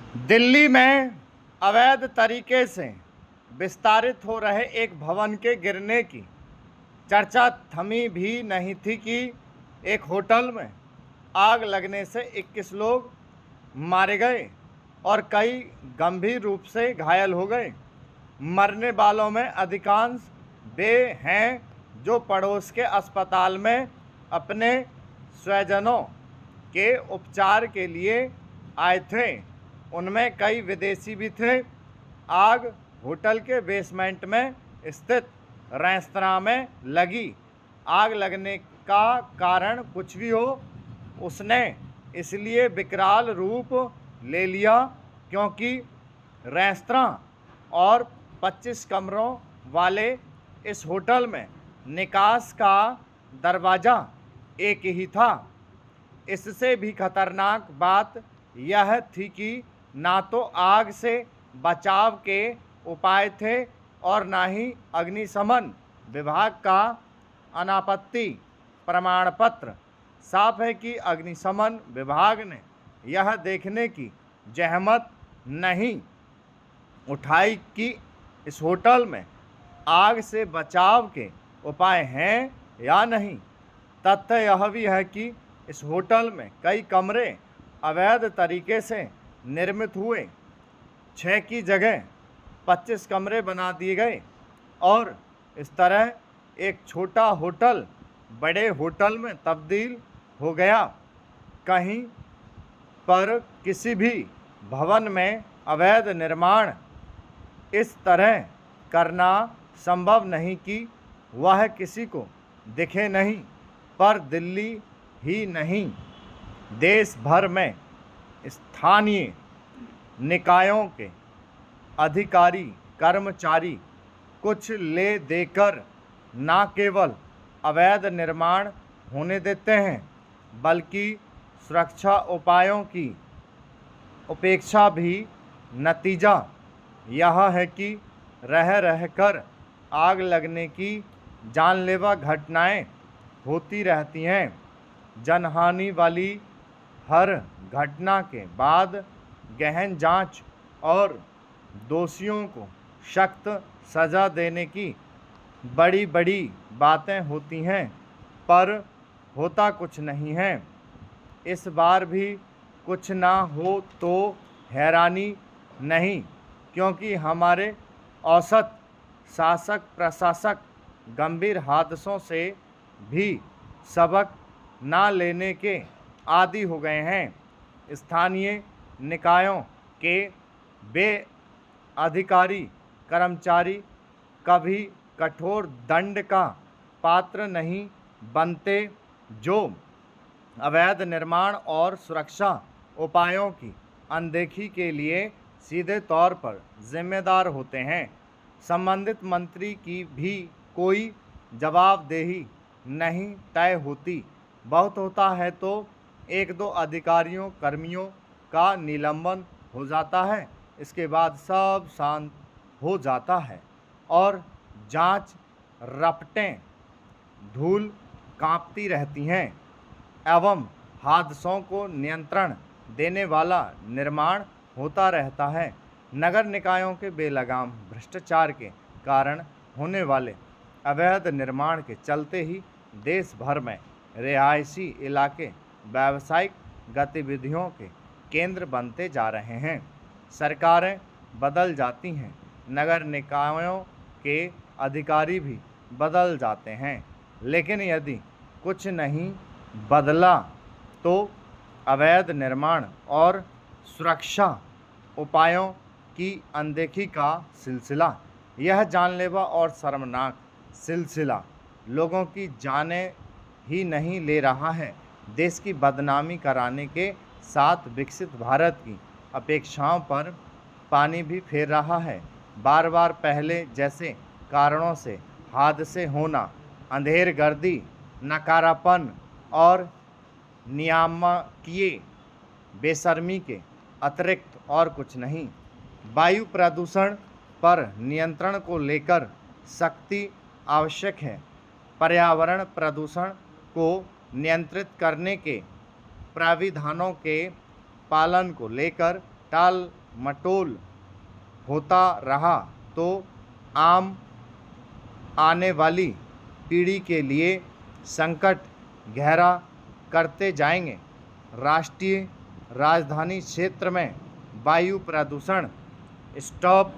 दिल्ली में अवैध तरीके से विस्तारित हो रहे एक भवन के गिरने की चर्चा थमी भी नहीं थी कि एक होटल में आग लगने से 21 लोग मारे गए और कई गंभीर रूप से घायल हो गए। मरने वालों में अधिकांश वे हैं जो पड़ोस के अस्पताल में अपने स्वजनों के उपचार के लिए आए थे। उनमें कई विदेशी भी थे। आग होटल के बेसमेंट में स्थित रेस्तरां में लगी। आग लगने का कारण कुछ भी हो, उसने इसलिए विकराल रूप ले लिया क्योंकि रेस्तरां और 25 कमरों वाले इस होटल में निकास का दरवाज़ा एक ही था। इससे भी खतरनाक बात यह थी कि ना तो आग से बचाव के उपाय थे और ना ही अग्निशमन विभाग का अनापत्ति प्रमाण पत्र। साफ है कि अग्निशमन विभाग ने यह देखने की जहमत नहीं उठाई कि इस होटल में आग से बचाव के उपाय हैं या नहीं। तथ्य यह भी है कि इस होटल में कई कमरे अवैध तरीके से निर्मित हुए। 6 की जगह 25 कमरे बना दिए गए और इस तरह एक छोटा होटल बड़े होटल में तब्दील हो गया। कहीं पर किसी भी भवन में अवैध निर्माण इस तरह करना संभव नहीं कि वह किसी को दिखे नहीं, पर दिल्ली ही नहीं देश भर में स्थानीय निकायों के अधिकारी कर्मचारी कुछ ले देकर न केवल अवैध निर्माण होने देते हैं बल्कि सुरक्षा उपायों की उपेक्षा भी। नतीजा यह है कि रह रहकर आग लगने की जानलेवा घटनाएं होती रहती हैं। जनहानि वाली हर घटना के बाद गहन जांच और दोषियों को सख्त सज़ा देने की बड़ी बड़ी बातें होती हैं, पर होता कुछ नहीं है। इस बार भी कुछ ना हो तो हैरानी नहीं, क्योंकि हमारे औसत शासक प्रशासक गंभीर हादसों से भी सबक ना लेने के आदी हो गए हैं। स्थानीय निकायों के वे अधिकारी कर्मचारी कभी कठोर दंड का पात्र नहीं बनते जो अवैध निर्माण और सुरक्षा उपायों की अनदेखी के लिए सीधे तौर पर जिम्मेदार होते हैं। संबंधित मंत्री की भी कोई जवाबदेही नहीं तय होती। बहुत होता है तो 1-2 अधिकारियों कर्मियों का निलंबन हो जाता है, इसके बाद सब शांत हो जाता है और जांच रपटें धूल कांपती रहती हैं एवं हादसों को नियंत्रण देने वाला निर्माण होता रहता है। नगर निकायों के बेलगाम भ्रष्टाचार के कारण होने वाले अवैध निर्माण के चलते ही देश भर में रिहायशी इलाके व्यावसायिक गतिविधियों के केंद्र बनते जा रहे हैं। सरकारें बदल जाती हैं, नगर निकायों के अधिकारी भी बदल जाते हैं, लेकिन यदि कुछ नहीं बदला तो अवैध निर्माण और सुरक्षा उपायों की अनदेखी का सिलसिला, यह जानलेवा और शर्मनाक सिलसिला लोगों की जानें ही नहीं ले रहा है, देश की बदनामी कराने के साथ विकसित भारत की अपेक्षाओं पर पानी भी फेर रहा है। बार बार पहले जैसे कारणों से हादसे होना अंधेरगर्दी, नकारापन और नियामकीय बेशर्मी के अतिरिक्त और कुछ नहीं। वायु प्रदूषण पर नियंत्रण को लेकर सख्ती आवश्यक है। पर्यावरण प्रदूषण को नियंत्रित करने के प्राविधानों के पालन को लेकर टाल मटोल होता रहा तो आने वाली पीढ़ी के लिए संकट गहरा करते जाएंगे। राष्ट्रीय राजधानी क्षेत्र में वायु प्रदूषण स्टॉप